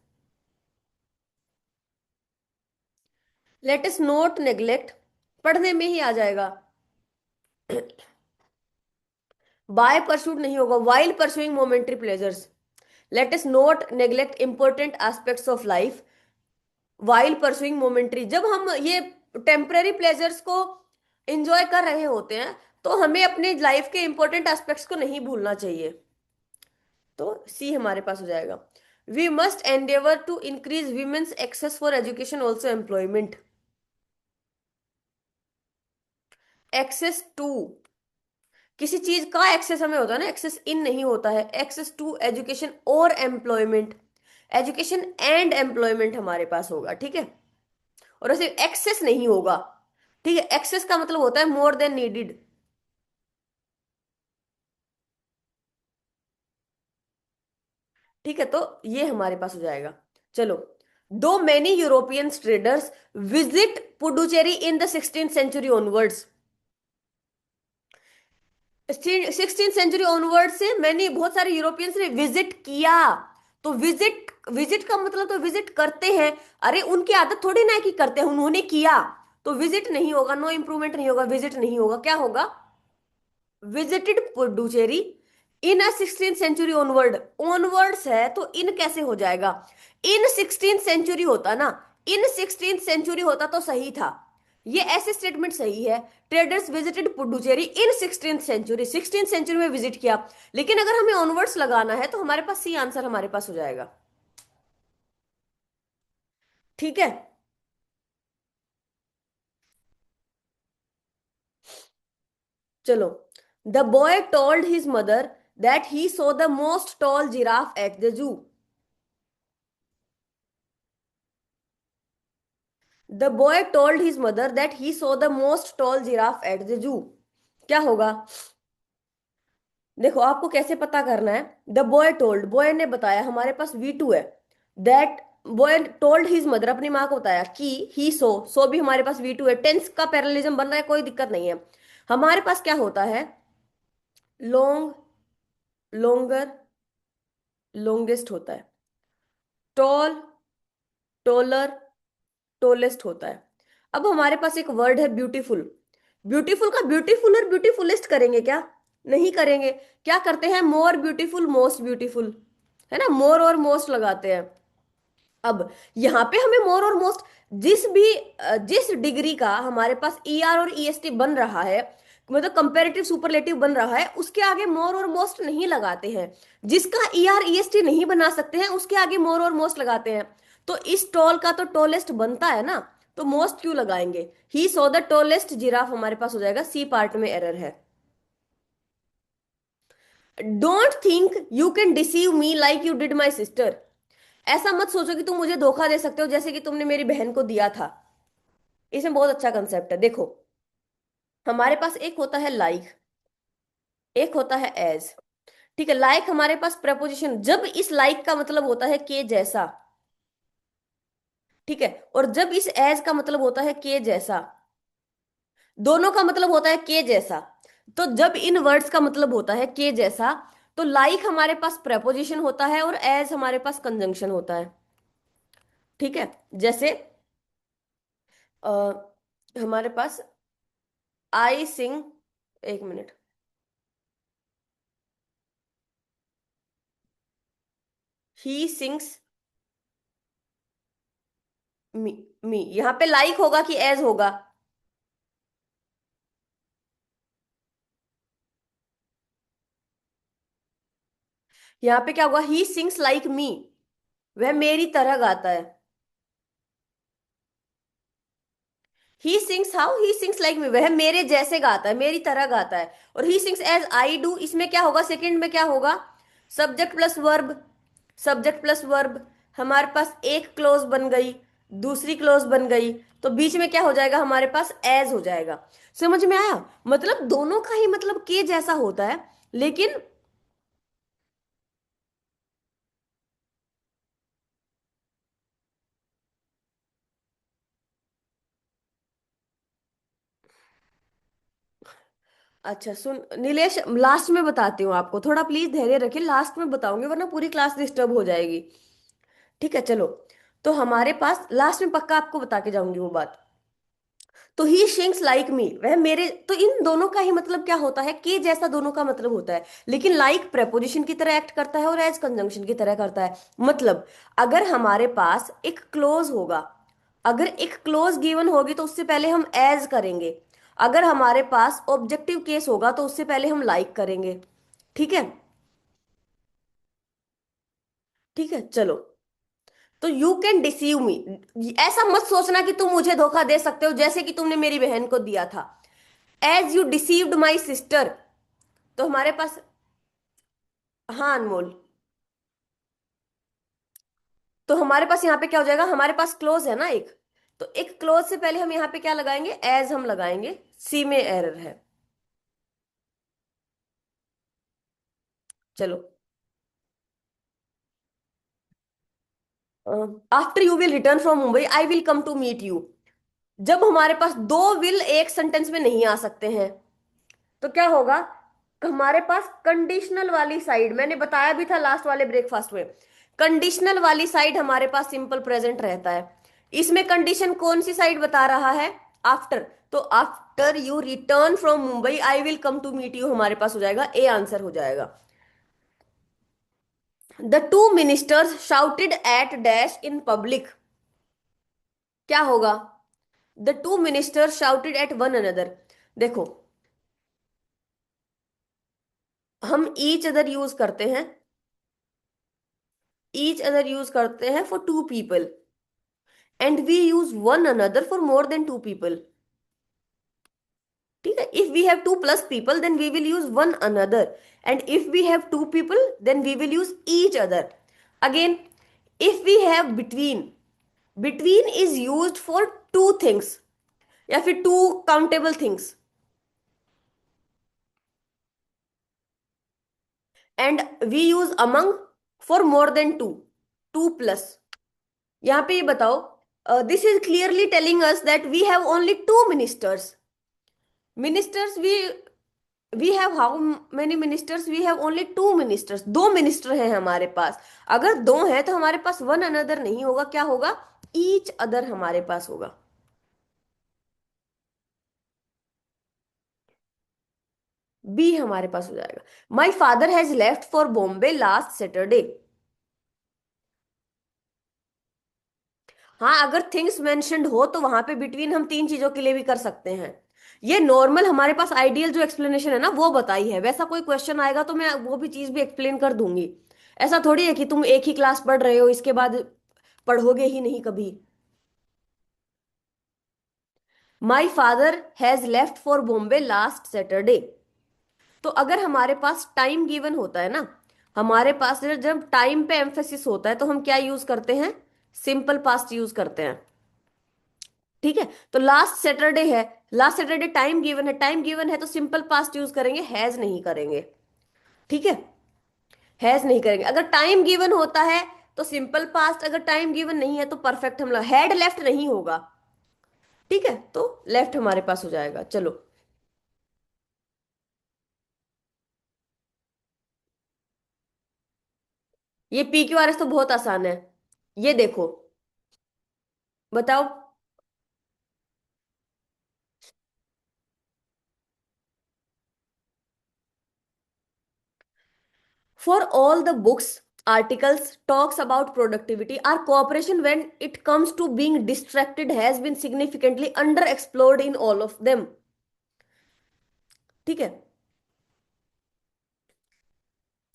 Let us not neglect, पढ़ने में ही आ जाएगा, बाय परस्यूट नहीं होगा, while pursuing momentary pleasures. Let us not neglect important aspects of life while pursuing momentary, जब हम ये टेम्पररी प्लेजर्स को एंजॉय कर रहे होते हैं, तो हमें अपने लाइफ के इंपॉर्टेंट एस्पेक्ट्स को नहीं भूलना चाहिए। तो सी हमारे पास हो जाएगा। We must endeavour to increase women's access for education also employment. Access to, किसी चीज का एक्सेस हमें होता है ना, एक्सेस इन नहीं होता है, एक्सेस टू एजुकेशन और एम्प्लॉयमेंट, एजुकेशन एंड एम्प्लॉयमेंट हमारे पास होगा। ठीक है, और ऐसे एक्सेस नहीं होगा। ठीक है, एक्सेस का मतलब होता है मोर देन नीडेड। ठीक है, तो ये हमारे पास हो जाएगा। चलो, though many European traders visit Puducherry in the 16th century onwards. 16th century onward से मैंने बहुत सारे यूरोपियंस ने विजिट किया। तो विजिट, विजिट का मतलब तो विजिट करते हैं। अरे उनकी आदत थोड़ी ना है कि करते हैं, उन्होंने किया। तो विजिट नहीं होगा, नो इंप्रूवमेंट नहीं होगा, विजिट नहीं होगा, क्या होगा, विजिटेड पुडुचेरी इन अ 16th सेंचुरी ऑनवर्ड। ऑनवर्ड्स है तो इन कैसे हो जाएगा, इन 16th सेंचुरी होता ना, इन 16th सेंचुरी होता तो सही था। ये ऐसे स्टेटमेंट सही है, ट्रेडर्स विजिटेड पुडुचेरी इन 16th सेंचुरी, 16th सेंचुरी में विजिट किया। लेकिन अगर हमें ऑनवर्ड्स लगाना है, तो हमारे पास सी आंसर हमारे पास हो जाएगा। ठीक है, चलो। The boy told his mother that he saw the most tall giraffe at the zoo. The boy told his mother that he saw the most tall giraffe at the zoo. क्या होगा, देखो आपको कैसे पता करना है। द बॉय टोल्ड, बॉय ने बताया, हमारे पास V2 है। That boy told his mother, अपनी माँ को बताया कि ही सो भी हमारे पास V2 है, टेंस का पैरेललिज्म बन रहा है, कोई दिक्कत नहीं है। हमारे पास क्या होता है, लॉन्ग, लोंगर, लोंगेस्ट होता है, टॉल, टोलर, टोलेस्ट होता है। अब हमारे पास एक वर्ड है ब्यूटीफुल। ब्यूटीफुल का ब्यूटीफुल और ब्यूटीफुलेस्ट करेंगे क्या, नहीं करेंगे। क्या करते हैं, मोर ब्यूटीफुल, मोस्ट ब्यूटीफुल, है ना, मोर और मोस्ट लगाते हैं। अब यहाँ पे हमें मोर और मोस्ट, जिस भी जिस डिग्री का हमारे पास ER और EST बन रहा है, मतलब कंपेरेटिव सुपरलेटिव बन रहा है, उसके आगे मोर और मोस्ट नहीं लगाते हैं। जिसका ER EST नहीं बना सकते हैं, उसके आगे मोर और मोस्ट लगाते हैं। तो इस टॉल का तो टोलेस्ट बनता है ना, तो मोस्ट क्यों लगाएंगे। ही सो द टोलेस्ट जिराफ हमारे पास हो जाएगा, सी पार्ट में एरर है। Don't think you can deceive me like you did my sister. ऐसा मत सोचो कि तुम मुझे धोखा दे सकते हो जैसे कि तुमने मेरी बहन को दिया था। इसमें बहुत अच्छा कंसेप्ट है, देखो। हमारे पास एक होता है लाइक, एक होता है एज। ठीक है, लाइक हमारे पास प्रपोजिशन, जब इस लाइक का मतलब होता है के जैसा। ठीक है, और जब इस एज का मतलब होता है के जैसा, दोनों का मतलब होता है के जैसा। तो जब इन वर्ड्स का मतलब होता है के जैसा, तो लाइक हमारे पास प्रपोजिशन होता है और एज हमारे पास कंजंक्शन होता है। ठीक है, जैसे अ, हमारे पास आई सिंग, एक मिनट, ही सिंग्स मी, मी, यहाँ पे लाइक होगा कि एज होगा? यहाँ पे क्या होगा, ही सिंग्स लाइक मी, वह मेरी तरह गाता है। He sings how, he sings like me, वह मेरे जैसे गाता है, मेरी तरह गाता है। और he sings as I do, इसमें क्या होगा, सेकंड में क्या होगा, subject plus verb, subject plus verb. हमारे पास एक क्लोज बन गई, दूसरी क्लोज बन गई, तो बीच में क्या हो जाएगा, हमारे पास एज हो जाएगा। समझ में आया? मतलब दोनों का ही मतलब के जैसा होता है, लेकिन अच्छा सुन नीलेश, लास्ट में बताती हूँ आपको, थोड़ा प्लीज धैर्य रखिए, लास्ट में बताऊंगी वरना पूरी क्लास डिस्टर्ब हो जाएगी। ठीक है चलो, तो हमारे पास लास्ट में पक्का आपको बता के जाऊंगी वो बात। तो ही शिंक्स लाइक मी, वह मेरे, तो इन दोनों का ही मतलब क्या होता है, के जैसा दोनों का मतलब होता है, लेकिन लाइक preposition की तरह एक्ट करता है और एज कंजंक्शन की तरह करता है। मतलब अगर हमारे पास एक क्लोज होगा, अगर एक क्लोज गिवन होगी तो उससे पहले हम एज करेंगे। अगर हमारे पास ऑब्जेक्टिव केस होगा तो उससे पहले हम लाइक करेंगे। ठीक है, ठीक है चलो। तो यू कैन डिसीव मी, ऐसा मत सोचना कि तुम मुझे धोखा दे सकते हो जैसे कि तुमने मेरी बहन को दिया था। As you deceived my sister, तो हमारे पास, हाँ अनमोल, तो हमारे पास यहाँ पे क्या हो जाएगा, हमारे पास क्लोज है ना एक, तो एक क्लोज से पहले हम यहाँ पे क्या लगाएंगे, एज हम लगाएंगे, सी में एरर है। चलो, after you will return from Mumbai I will come to meet you. जब हमारे पास दो विल एक सेंटेंस में नहीं आ सकते हैं, तो क्या होगा, हमारे पास कंडीशनल वाली साइड, मैंने बताया भी था लास्ट वाले ब्रेकफास्ट में, कंडीशनल वाली साइड हमारे पास सिंपल प्रेजेंट रहता है। इसमें कंडीशन कौन सी साइड बता रहा है, आफ्टर, तो after you return from Mumbai I will come to meet you हमारे पास हो जाएगा, ए आंसर हो जाएगा। The two ministers shouted at dash in public, क्या होगा, the two ministers shouted at one another. देखो, हम ईच अदर यूज करते हैं, ईच अदर यूज करते हैं for two people, and we use one another for more than two people. ठीक है, if we have two plus people then we will use one another, and if we have two people then we will use each other. Again, if we have between, between is used for two things या फिर two countable things, and we use among for more than two, two plus. यहाँ पे ये बताओ, this is clearly telling us that we have only two ministers. Ministers we have how many ministers, we have only two ministers, दो minister हैं हमारे पास। अगर दो हैं तो हमारे पास वन अनदर नहीं होगा, क्या होगा, ईच अदर हमारे पास होगा। बी हमारे पास हो जाएगा। My father has left for Bombay last Saturday. हाँ, अगर थिंग्स मेंशन्ड हो तो वहां पे बिटवीन हम तीन चीजों के लिए भी कर सकते हैं। ये नॉर्मल हमारे पास आइडियल जो एक्सप्लेनेशन है ना वो बताई है, वैसा कोई क्वेश्चन आएगा तो मैं वो भी चीज भी एक्सप्लेन कर दूंगी। ऐसा थोड़ी है कि तुम एक ही क्लास पढ़ रहे हो इसके बाद पढ़ोगे ही नहीं कभी। My father has left for Bombay last Saturday, तो अगर हमारे पास टाइम गिवन होता है ना, हमारे पास जब टाइम पे एम्फेसिस होता है तो हम क्या यूज करते हैं, सिंपल पास्ट यूज करते हैं। ठीक है, तो लास्ट सैटरडे है, लास्ट सैटरडे टाइम गिवन है, टाइम गिवन है तो सिंपल पास्ट यूज करेंगे, हैज नहीं करेंगे। ठीक है, हैज नहीं करेंगे। अगर टाइम गिवन होता है तो सिंपल पास्ट, अगर टाइम गिवन नहीं है तो परफेक्ट, हम लोग हैड लेफ्ट नहीं होगा। ठीक है, तो लेफ्ट हमारे पास हो जाएगा। चलो, ये पी क्यू आर एस तो बहुत आसान है। ये देखो, बताओ। For all the books, articles, talks about productivity, our cooperation when it comes to being distracted has been significantly underexplored in all of them. ठीक है,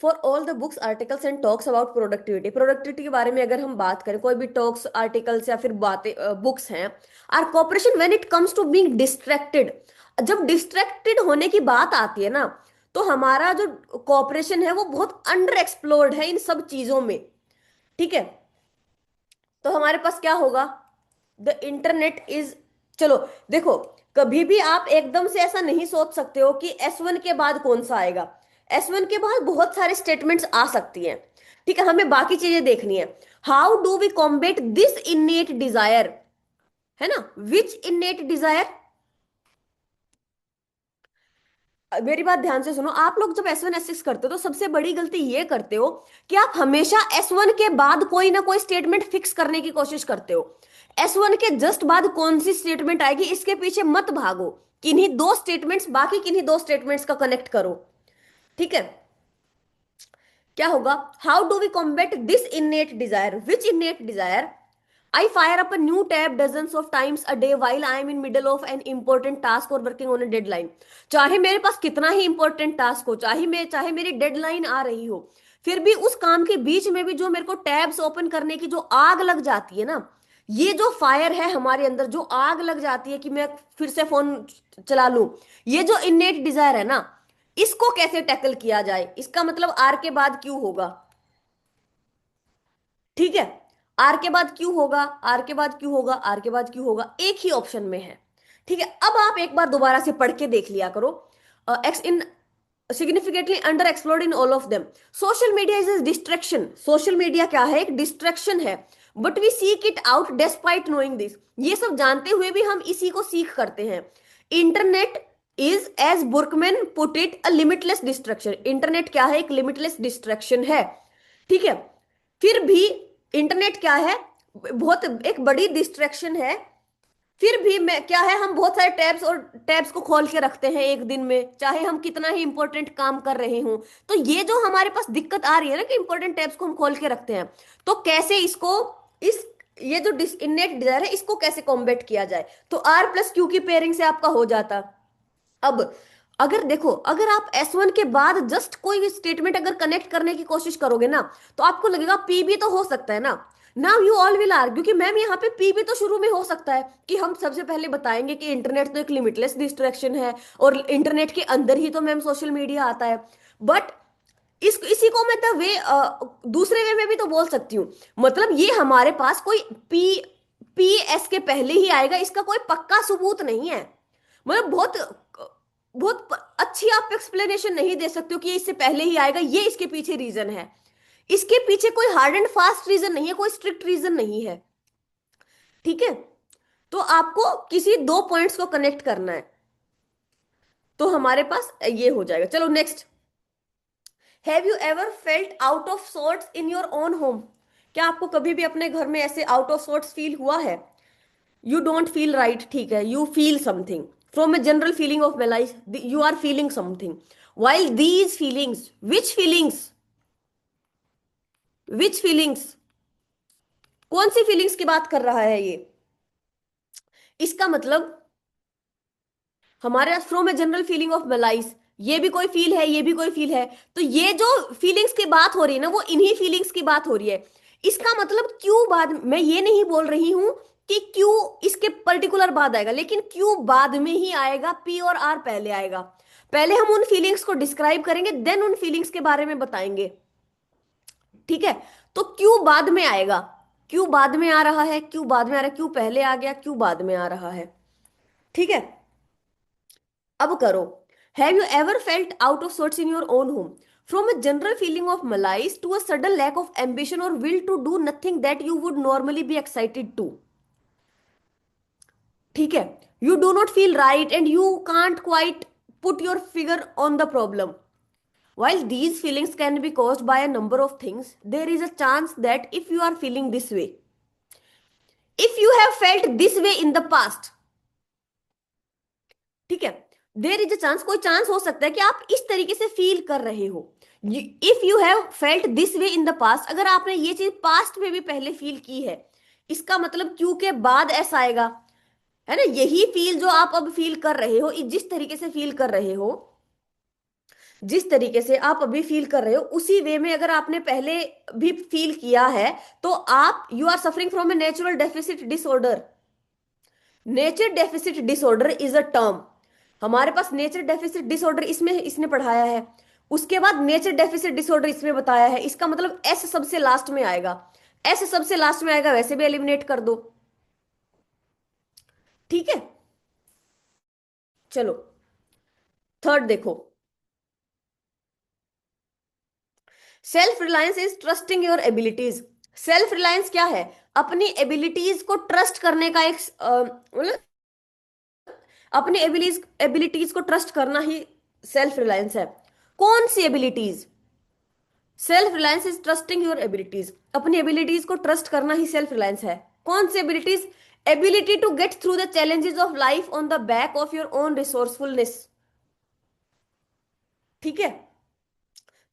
for all the books articles and talks about productivity, productivity के बारे में अगर हम बात करें, कोई भी टॉक्स आर्टिकल्स या फिर बातें बुक्स हैं, our cooperation when it comes to being distracted, जब डिस्ट्रैक्टेड होने की बात आती है ना, तो हमारा जो कॉपरेशन है वो बहुत अंडर एक्सप्लोर्ड है इन सब चीजों में। ठीक है, तो हमारे पास क्या होगा, द इंटरनेट इज, चलो देखो, कभी भी आप एकदम से ऐसा नहीं सोच सकते हो कि एस वन के बाद कौन सा आएगा। एस वन के बाद बहुत सारे स्टेटमेंट्स आ सकती हैं। ठीक है, हमें बाकी चीजें देखनी है। How do we combat this innate desire, है ना, विच इनेट डिजायर। मेरी बात ध्यान से सुनो, आप लोग जब एस वन एस सिक्स करते हो तो सबसे बड़ी गलती ये करते हो कि आप हमेशा एस वन के बाद कोई ना कोई स्टेटमेंट फिक्स करने की कोशिश करते हो। एस वन के जस्ट बाद कौन सी स्टेटमेंट आएगी इसके पीछे मत भागो, किन्हीं दो स्टेटमेंट्स, बाकी किन्हीं दो स्टेटमेंट्स का कनेक्ट करो। ठीक है, क्या होगा, how do we combat this innate desire, which innate desire. I fire up a new tab dozens of times a day while I am in middle of an important task or working on a deadline। चाहे मेरे पास कितना ही important task हो, चाहे मेरी deadline आ रही हो, फिर भी उस काम के बीच में भी जो मेरे को टैब्स ओपन करने की जो आग लग जाती है ना, ये जो फायर है हमारे अंदर, जो आग लग जाती है कि मैं फिर से फोन चला लूं, ये जो इनेट डिजायर है ना, इसको कैसे टैकल किया जाए, इसका मतलब आर के बाद क्यों होगा। ठीक है, आर के बाद क्यों होगा, आर के बाद क्यों होगा, आर के बाद क्यों होगा, एक ही ऑप्शन में है। ठीक है, अब आप एक बार दोबारा से पढ़ के देख लिया करो। X in significantly underexplored in all of them. Social media is a distraction, social media क्या है, एक डिस्ट्रैक्शन है, but we seek it out despite knowing this, ये सब जानते हुए भी हम इसी को सीख करते हैं। Internet is as Burkeman put it a limitless distraction, internet क्या है, एक लिमिटलेस डिस्ट्रैक्शन है। ठीक है, फिर भी इंटरनेट क्या है, बहुत एक बड़ी डिस्ट्रैक्शन है। फिर भी मैं क्या है, हम बहुत सारे टैब्स और टैब्स को खोल के रखते हैं एक दिन में, चाहे हम कितना ही इंपॉर्टेंट काम कर रहे हों। तो ये जो हमारे पास दिक्कत आ रही है ना कि इंपॉर्टेंट टैब्स को हम खोल के रखते हैं, तो कैसे इसको, इस ये जो इनेट डिजायर है इसको कैसे कॉम्बेट किया जाए, तो आर प्लस क्यू की पेयरिंग से आपका हो जाता। अब अगर देखो, अगर आप एस वन के बाद जस्ट कोई स्टेटमेंट अगर कनेक्ट करने की कोशिश करोगे ना, तो आपको लगेगा पी भी तो हो सकता है ना। Now you all will argue कि मैम यहाँ पे पी भी तो शुरू में हो सकता है, कि हम सबसे पहले बताएंगे कि इंटरनेट तो एक लिमिटलेस डिस्ट्रैक्शन है, और इंटरनेट के अंदर ही तो मैम सोशल मीडिया आता है। बट इसी को मैं तो वे दूसरे वे में भी तो बोल सकती हूँ, मतलब ये हमारे पास कोई पी पी एस के पहले ही आएगा इसका कोई पक्का सबूत नहीं है। मतलब बहुत बहुत अच्छी आप एक्सप्लेनेशन नहीं दे सकते हो कि ये इससे पहले ही आएगा, ये इसके पीछे रीजन है। इसके पीछे कोई हार्ड एंड फास्ट रीजन नहीं है, कोई स्ट्रिक्ट रीजन नहीं है। ठीक है, तो आपको किसी दो पॉइंट्स को कनेक्ट करना है, तो हमारे पास ये हो जाएगा। चलो next, have you ever felt out of sorts in your own home, क्या आपको कभी भी अपने घर में ऐसे आउट ऑफ सॉर्ट्स फील हुआ है। यू डोंट फील राइट, ठीक है, you feel something from a general feeling of malaise, you are feeling something, while these feelings, which feelings, which feelings, कौन सी फीलिंग्स की बात कर रहा है ये, इसका मतलब हमारे from a general feeling of malice, ये भी कोई फील है, ये भी कोई फील है, तो ये जो फीलिंग्स की बात हो रही है ना, वो इन्हीं फीलिंग्स की बात हो रही है। इसका मतलब क्यों बाद, मैं ये नहीं बोल रही हूं कि क्यों इसके पर्टिकुलर बाद आएगा, लेकिन क्यों बाद में ही आएगा, पी और आर पहले आएगा। पहले हम उन फीलिंग्स को डिस्क्राइब करेंगे, देन उन फीलिंग्स के बारे में बताएंगे। ठीक है, तो क्यों बाद में आएगा, क्यों बाद में आ रहा है, क्यों बाद में आ रहा है, क्यों पहले आ गया, क्यों बाद में आ रहा है। ठीक है, अब करो। Have you ever felt out of sorts in your own home, from a general feeling of malaise to a sudden lack of ambition और will to do nothing that you would normally be excited to? ठीक है। You do not feel right and you can't quite put your figure on the problem. While these feelings can be caused by a number of things, there is a chance that if you are feeling this way, if you have felt this way in the past, ठीक है, there is a chance, कोई chance हो सकता है कि आप इस तरीके से फील कर रहे हो. If you have felt this way in the past, अगर आपने ये चीज पास्ट में भी पहले फील की है, इसका मतलब क्यों के बाद ऐसा आएगा, है ना? यही फील जो आप अब फील कर रहे हो, जिस तरीके से फील कर रहे हो, जिस तरीके से आप अभी फील कर रहे हो, उसी वे में अगर आपने पहले भी फील किया है, तो आप you are suffering from a natural deficit disorder. Nature deficit disorder is a term. हमारे पास नेचर डेफिसिट डिसऑर्डर इसमें इसने पढ़ाया है, उसके बाद नेचर डेफिसिट डिसऑर्डर इसमें बताया है. इसका मतलब एस सबसे लास्ट में आएगा. एस सबसे लास्ट में आएगा, वैसे भी एलिमिनेट कर दो. ठीक है, चलो थर्ड देखो. Self reliance is trusting your abilities. Self Reliance क्या है? अपनी एबिलिटीज को ट्रस्ट करने का एक मतलब अपनी एबिलिटीज एबिलिटीज को ट्रस्ट करना ही सेल्फ रिलायंस है. कौन सी abilities? Self reliance is trusting your abilities. अपनी एबिलिटीज को ट्रस्ट करना ही सेल्फ रिलायंस है. कौन सी abilities? Ability to get through the challenges of life on the back of your own resourcefulness. ठीक है,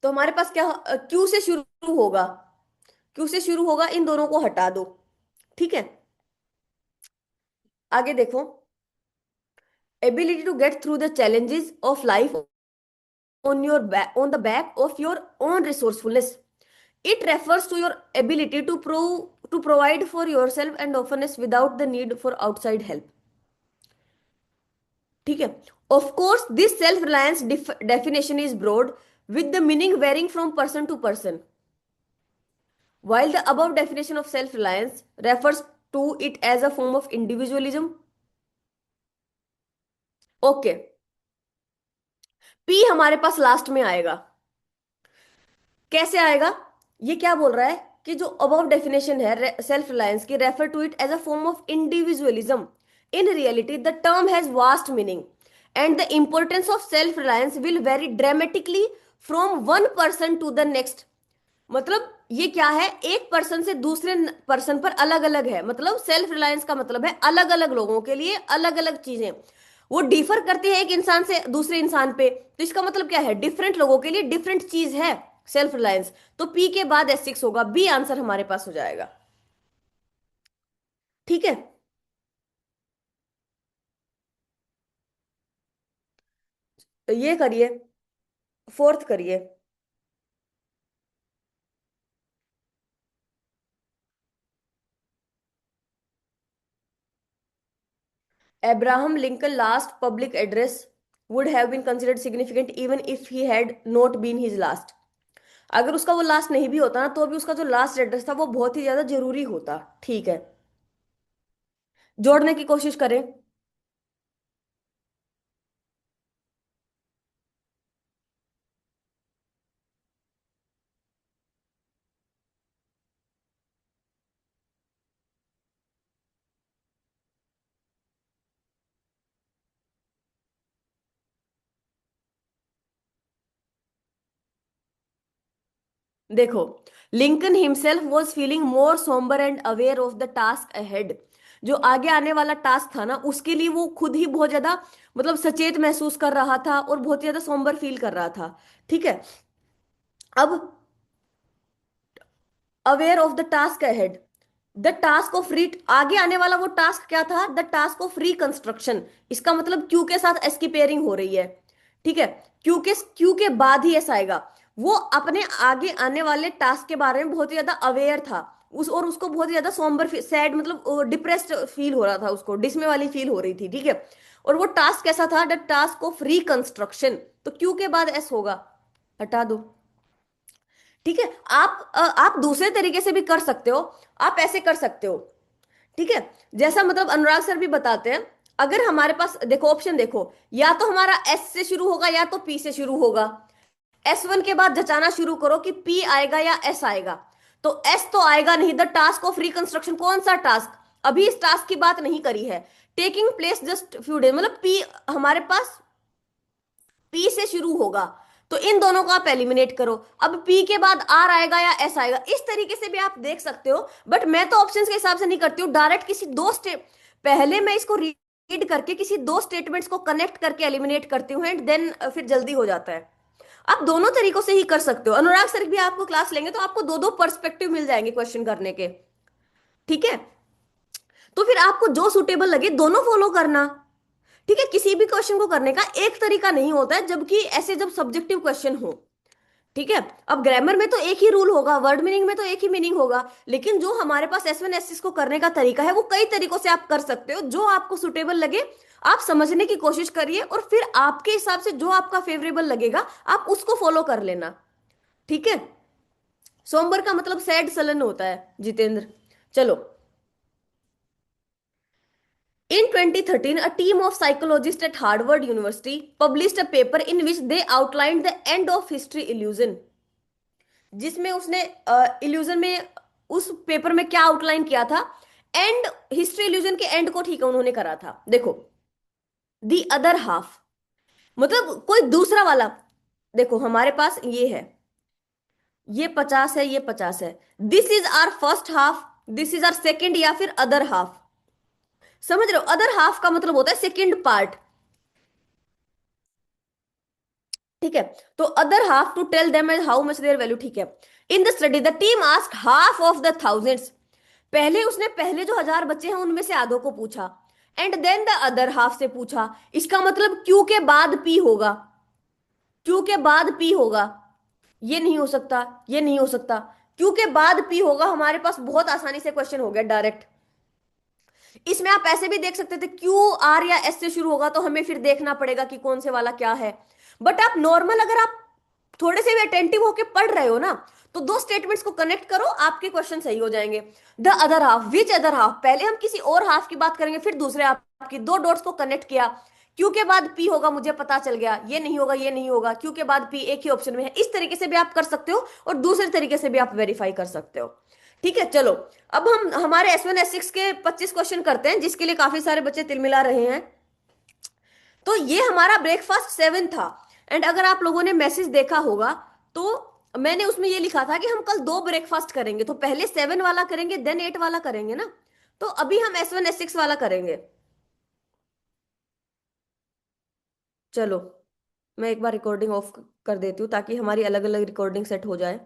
तो हमारे पास क्या, क्यू से शुरू होगा. क्यू से शुरू होगा, इन दोनों को हटा दो. ठीक है, आगे देखो. Ability to get through the challenges of life on your back, on the back of your own resourcefulness. It refers to your ability to provide for yourself and openness without the need for outside help. ठीक है. Of course this self reliance definition is broad, with the meaning varying from person to person. While the above definition of self reliance refers to it as a form of individualism. Okay, P हमारे पास last में आएगा. कैसे आएगा? ये क्या बोल रहा है कि जो अबव डेफिनेशन है सेल्फ रिलायंस की, refer to it as a form of individualism. In reality the term has vast meaning and the importance of self reliance will vary dramatically from one person to the next. मतलब ये क्या है, एक person से दूसरे person पर अलग अलग है. मतलब सेल्फ रिलायंस का मतलब है अलग अलग लोगों के लिए अलग अलग चीजें, वो डिफर करती है एक इंसान से दूसरे इंसान पे. तो इसका मतलब क्या है, डिफरेंट लोगों के लिए डिफरेंट चीज है सेल्फ रिलायंस. तो पी के बाद S6 होगा, बी आंसर हमारे पास हो जाएगा. ठीक है, तो ये करिए, फोर्थ करिए. Abraham Lincoln last public address would have been considered significant even if he had not been his last. अगर उसका वो लास्ट नहीं भी होता ना, तो भी उसका जो लास्ट एड्रेस था वो बहुत ही ज्यादा जरूरी होता. ठीक है, जोड़ने की कोशिश करें. देखो, Lincoln himself was feeling more sombre and aware of the task ahead. जो आगे आने वाला टास्क था ना, उसके लिए वो खुद ही बहुत ज्यादा मतलब सचेत महसूस कर रहा था और बहुत ही ज्यादा सोम्बर फील कर रहा था. ठीक है, अब aware of the task ahead, the task of री, आगे आने वाला वो टास्क क्या था, द टास्क ऑफ रिकंस्ट्रक्शन. इसका मतलब क्यू के साथ एस की पेयरिंग हो रही है. ठीक है, क्यू के बाद ही ऐसा आएगा. वो अपने आगे आने वाले टास्क के बारे में बहुत ही ज्यादा अवेयर था, उस और उसको बहुत ही ज्यादा सॉम्बर सैड मतलब डिप्रेस्ड फील हो रहा था, उसको डिसमे वाली फील हो रही थी. ठीक है, और वो टास्क कैसा था, द टास्क ऑफ रिकंस्ट्रक्शन. तो क्यू के बाद एस होगा, हटा दो. ठीक है, आप दूसरे तरीके से भी कर सकते हो. आप ऐसे कर सकते हो. ठीक है, जैसा मतलब अनुराग सर भी बताते हैं, अगर हमारे पास देखो ऑप्शन देखो, या तो हमारा एस से शुरू होगा या तो पी से शुरू होगा। S1 के बाद जचाना शुरू करो कि पी आएगा या एस आएगा। तो एस तो आएगा नहीं। द टास्क ऑफ रिकंस्ट्रक्शन, कौन सा टास्क? अभी इस टास्क की बात नहीं करी है। Taking place just few days, मतलब पी हमारे पास पी से शुरू होगा। तो इन दोनों को आप एलिमिनेट करो। अब पी के बाद आर आएगा या एस आएगा, इस तरीके से भी आप देख सकते हो। बट मैं तो ऑप्शंस के हिसाब से नहीं करती हूँ, डायरेक्ट किसी दो स्टेप पहले मैं इसको रीड करके किसी दो स्टेटमेंट्स को कनेक्ट करके एलिमिनेट करती हूँ, एंड देन फिर जल्दी हो जाता है। आप दोनों तरीकों से ही कर सकते हो। अनुराग सर भी आपको क्लास लेंगे तो आपको दो दो पर्सपेक्टिव मिल जाएंगे क्वेश्चन करने के। ठीक है, तो फिर आपको जो सुटेबल लगे दोनों फॉलो करना। ठीक है, किसी भी क्वेश्चन को करने का एक तरीका नहीं होता है, जबकि ऐसे जब सब्जेक्टिव क्वेश्चन हो। ठीक है, अब ग्रामर में तो एक ही रूल होगा, वर्ड मीनिंग में तो एक ही मीनिंग होगा, लेकिन जो हमारे पास S1 S6 को करने का तरीका है वो कई तरीकों से आप कर सकते हो, जो आपको सुटेबल लगे आप समझने की कोशिश करिए, और फिर आपके हिसाब से जो आपका फेवरेबल लगेगा आप उसको फॉलो कर लेना। ठीक है, सोमवार का मतलब सैड सलन होता है जितेंद्र। चलो, in 2013, a team of psychologists at Harvard University published a paper in which they outlined the end of history illusion। जिसमें उसने इल्यूजन में, उस पेपर में क्या आउटलाइन किया था? एंड, हिस्ट्री इल्यूजन के एंड को ठीक है उन्होंने करा था। देखो, दी अदर हाफ, मतलब कोई दूसरा वाला। देखो हमारे पास ये है, ये 50 है, ये 50 है। This is our first half, this is our second, या फिर अदर हाफ। समझ रहे हो? अदर हाफ का मतलब होता है सेकेंड पार्ट। ठीक है, तो other half to tell them how much their value. ठीक है, in the study the team asked half of the thousands. पहले उसने पहले जो 1000 बच्चे हैं उनमें से आधों को पूछा, and then the other half से पूछा। इसका मतलब क्यू के बाद पी होगा, क्यू के बाद पी होगा। ये नहीं हो सकता, ये नहीं हो सकता। क्यू के बाद पी होगा, हमारे पास बहुत आसानी से क्वेश्चन हो गया डायरेक्ट। इसमें आप ऐसे भी देख सकते थे, क्यू आर या एस से शुरू होगा तो हमें फिर देखना पड़ेगा कि कौन से वाला क्या है। बट आप नॉर्मल, अगर आप थोड़े से भी अटेंटिव होके पढ़ रहे हो ना, तो दो स्टेटमेंट्स को कनेक्ट करो, आपके क्वेश्चन सही हो जाएंगे। The other half, which other half, पहले हम किसी और हाफ की बात करेंगे, फिर दूसरे हाफ की। दो डॉट्स को कनेक्ट किया, क्यू के बाद पी होगा, मुझे पता चल गया ये नहीं होगा, ये नहीं होगा, क्यू के बाद पी एक ही ऑप्शन में है। इस तरीके से भी आप कर सकते हो, और दूसरे तरीके से भी आप वेरीफाई कर सकते हो। ठीक है, चलो, अब हम हमारे S1 S6 के 25 क्वेश्चन करते हैं, जिसके लिए काफी सारे बच्चे तिलमिला रहे हैं। तो ये हमारा ब्रेकफास्ट 7 था। एंड अगर आप लोगों ने मैसेज देखा होगा, तो मैंने उसमें ये लिखा था कि हम कल दो ब्रेकफास्ट करेंगे, तो पहले 7 वाला करेंगे देन 8 वाला करेंगे ना। तो अभी हम S1 S6 वाला करेंगे। चलो, मैं एक बार रिकॉर्डिंग ऑफ कर देती हूँ ताकि हमारी अलग अलग रिकॉर्डिंग सेट हो जाए।